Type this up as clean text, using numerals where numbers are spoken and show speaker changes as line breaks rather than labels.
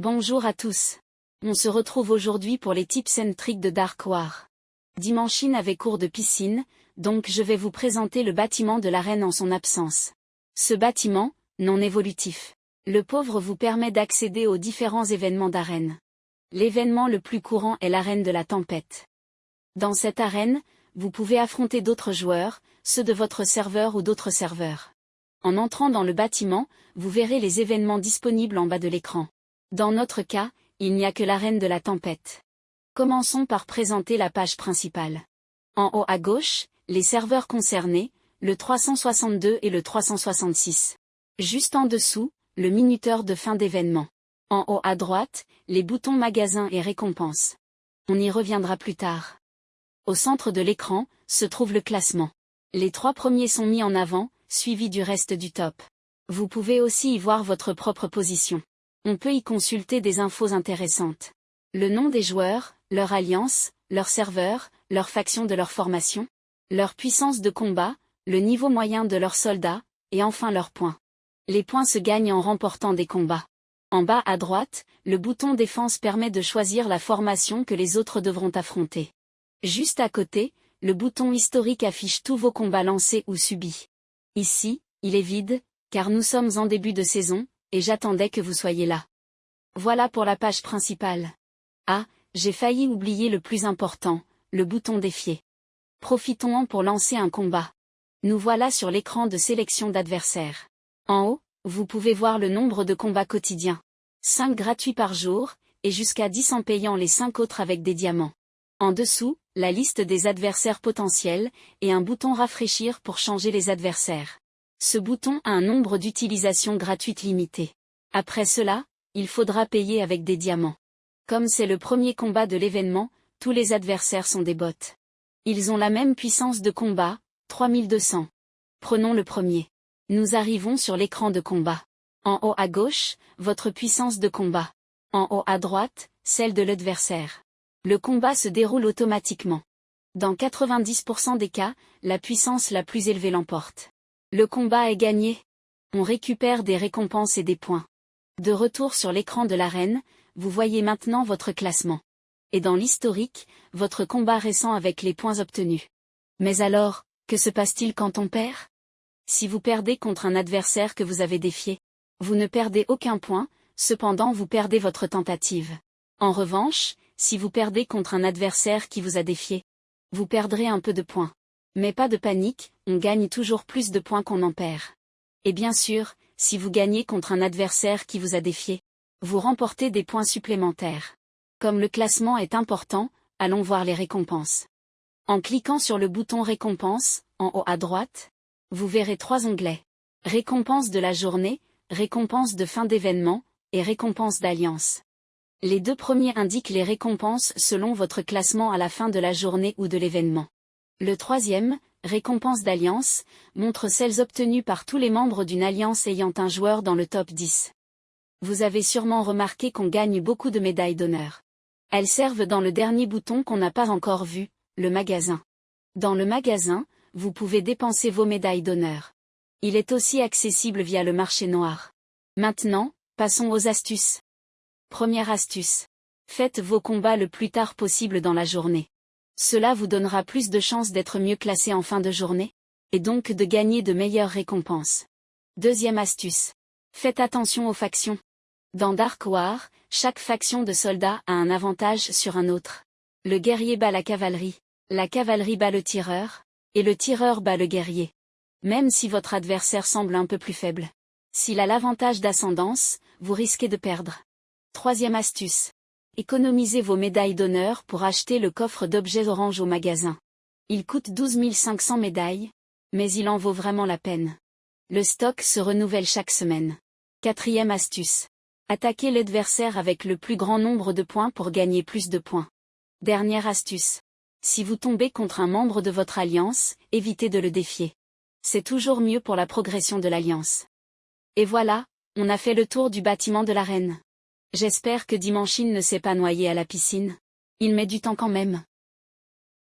Bonjour à tous. On se retrouve aujourd'hui pour les tips and tricks de Dark War. Dimanchine avait cours de piscine, donc je vais vous présenter le bâtiment de l'arène en son absence. Ce bâtiment, non évolutif, le pauvre vous permet d'accéder aux différents événements d'arène. L'événement le plus courant est l'arène de la tempête. Dans cette arène, vous pouvez affronter d'autres joueurs, ceux de votre serveur ou d'autres serveurs. En entrant dans le bâtiment, vous verrez les événements disponibles en bas de l'écran. Dans notre cas, il n'y a que l'arène de la tempête. Commençons par présenter la page principale. En haut à gauche, les serveurs concernés, le 362 et le 366. Juste en dessous, le minuteur de fin d'événement. En haut à droite, les boutons magasins et récompenses. On y reviendra plus tard. Au centre de l'écran, se trouve le classement. Les 3 premiers sont mis en avant, suivis du reste du top. Vous pouvez aussi y voir votre propre position. On peut y consulter des infos intéressantes. Le nom des joueurs, leur alliance, leur serveur, leur faction de leur formation, leur puissance de combat, le niveau moyen de leurs soldats, et enfin leurs points. Les points se gagnent en remportant des combats. En bas à droite, le bouton défense permet de choisir la formation que les autres devront affronter. Juste à côté, le bouton historique affiche tous vos combats lancés ou subis. Ici, il est vide, car nous sommes en début de saison, et j'attendais que vous soyez là. Voilà pour la page principale. Ah, j'ai failli oublier le plus important, le bouton défier. Profitons-en pour lancer un combat. Nous voilà sur l'écran de sélection d'adversaires. En haut, vous pouvez voir le nombre de combats quotidiens. 5 gratuits par jour, et jusqu'à 10 en payant les 5 autres avec des diamants. En dessous, la liste des adversaires potentiels, et un bouton rafraîchir pour changer les adversaires. Ce bouton a un nombre d'utilisations gratuites limité. Après cela, il faudra payer avec des diamants. Comme c'est le premier combat de l'événement, tous les adversaires sont des bots. Ils ont la même puissance de combat, 3200. Prenons le premier. Nous arrivons sur l'écran de combat. En haut à gauche, votre puissance de combat. En haut à droite, celle de l'adversaire. Le combat se déroule automatiquement. Dans 90% des cas, la puissance la plus élevée l'emporte. Le combat est gagné. On récupère des récompenses et des points. De retour sur l'écran de l'arène, vous voyez maintenant votre classement. Et dans l'historique, votre combat récent avec les points obtenus. Mais alors, que se passe-t-il quand on perd? Si vous perdez contre un adversaire que vous avez défié, vous ne perdez aucun point, cependant vous perdez votre tentative. En revanche, si vous perdez contre un adversaire qui vous a défié, vous perdrez un peu de points. Mais pas de panique, on gagne toujours plus de points qu'on en perd. Et bien sûr, si vous gagnez contre un adversaire qui vous a défié, vous remportez des points supplémentaires. Comme le classement est important, allons voir les récompenses. En cliquant sur le bouton récompense, en haut à droite, vous verrez 3 onglets. Récompense de la journée, récompense de fin d'événement, et récompense d'alliance. Les 2 premiers indiquent les récompenses selon votre classement à la fin de la journée ou de l'événement. Le 3e, récompense d'alliance, montre celles obtenues par tous les membres d'une alliance ayant un joueur dans le top 10. Vous avez sûrement remarqué qu'on gagne beaucoup de médailles d'honneur. Elles servent dans le dernier bouton qu'on n'a pas encore vu, le magasin. Dans le magasin, vous pouvez dépenser vos médailles d'honneur. Il est aussi accessible via le marché noir. Maintenant, passons aux astuces. Première astuce. Faites vos combats le plus tard possible dans la journée. Cela vous donnera plus de chances d'être mieux classé en fin de journée, et donc de gagner de meilleures récompenses. Deuxième astuce. Faites attention aux factions. Dans Dark War, chaque faction de soldats a un avantage sur un autre. Le guerrier bat la cavalerie bat le tireur, et le tireur bat le guerrier. Même si votre adversaire semble un peu plus faible. S'il a l'avantage d'ascendance, vous risquez de perdre. Troisième astuce. Économisez vos médailles d'honneur pour acheter le coffre d'objets orange au magasin. Il coûte 12 500 médailles, mais il en vaut vraiment la peine. Le stock se renouvelle chaque semaine. Quatrième astuce. Attaquez l'adversaire avec le plus grand nombre de points pour gagner plus de points. Dernière astuce. Si vous tombez contre un membre de votre alliance, évitez de le défier. C'est toujours mieux pour la progression de l'alliance. Et voilà, on a fait le tour du bâtiment de l'arène. J'espère que Dimanchine ne s'est pas noyé à la piscine. Il met du temps quand même.